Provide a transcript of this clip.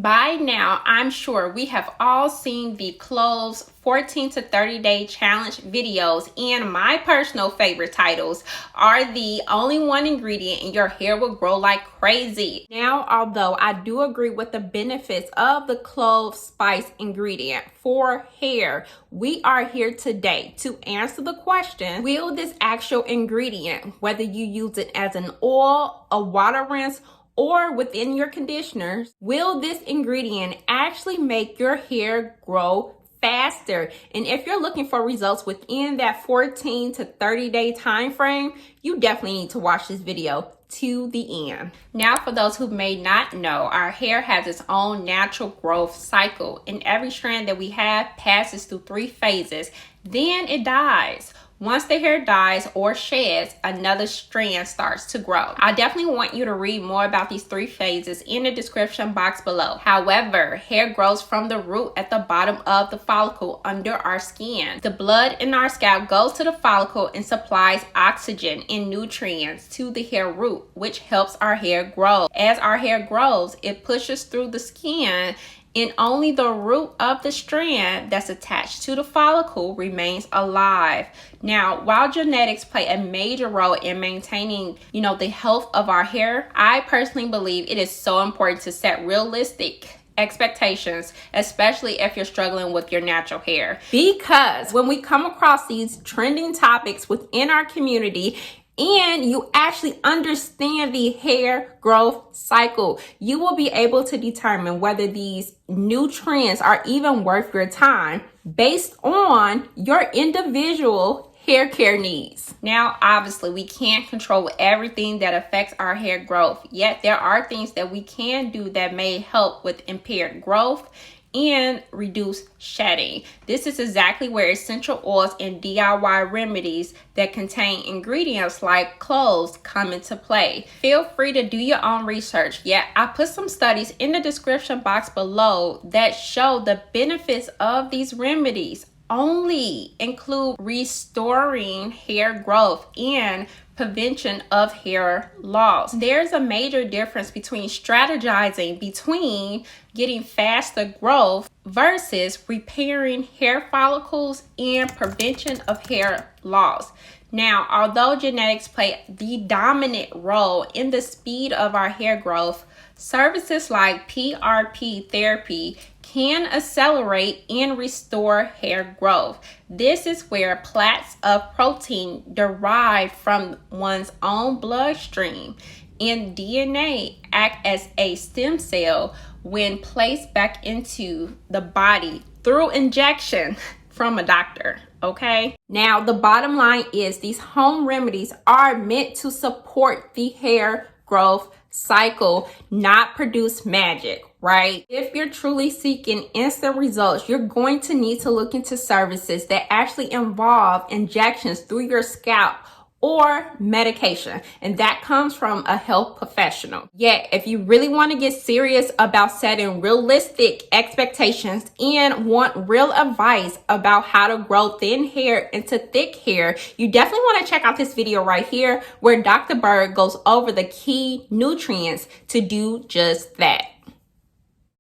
By now, I'm sure we have all seen the Cloves 14 to 30 day challenge videos, and my personal favorite titles are the only one ingredient and your hair will grow like crazy. Now, although I do agree with the benefits of the clove spice ingredient for hair, we are here today to answer the question, will this actual ingredient, whether you use it as an oil, a water rinse, or within your conditioners, will this ingredient actually make your hair grow faster? And if you're looking for results within that 14 to 30 day time frame, you definitely need to watch this video to the end. Now, for those who may not know, our hair has its own natural growth cycle, and every strand that we have passes through 3 phases. Then it dies. Once the hair dies or sheds, another strand starts to grow. I definitely want you to read more about these 3 phases in the description box below. However, hair grows from the root at the bottom of the follicle under our skin. The blood in our scalp goes to the follicle and supplies oxygen and nutrients to the hair root, which helps our hair grow. As our hair grows, it pushes through the skin, and only the root of the strand that's attached to the follicle remains alive. Now, while genetics play a major role in maintaining, the health of our hair, I personally believe it is so important to set realistic expectations, especially if you're struggling with your natural hair. Because when we come across these trending topics within our community, and you actually understand the hair growth cycle, you will be able to determine whether these new trends are even worth your time based on your individual hair care needs. Now, obviously, we can't control everything that affects our hair growth, yet there are things that we can do that may help with impaired growth and reduce shedding. This is exactly where essential oils and DIY remedies that contain ingredients like cloves come into play. Feel free to do your own research. Yeah, I put some studies in the description box below that show the benefits of these remedies only include restoring hair growth and prevention of hair loss. There's a major difference between strategizing between getting faster growth versus repairing hair follicles and prevention of hair loss. Now, although genetics play the dominant role in the speed of our hair growth, services like PRP Therapy can accelerate and restore hair growth. This is where plaques of protein derived from one's own bloodstream and DNA act as a stem cell when placed back into the body through injection from a doctor. Okay. Now, the bottom line is these home remedies are meant to support the hair growth cycle, not produce magic, right? If you're truly seeking instant results, you're going to need to look into services that actually involve injections through your scalp or medication, and that comes from a health professional. Yet, if you really want to get serious about setting realistic expectations and want real advice about how to grow thin hair into thick hair, you definitely want to check out this video right here where Dr. Berg goes over the key nutrients to do just that.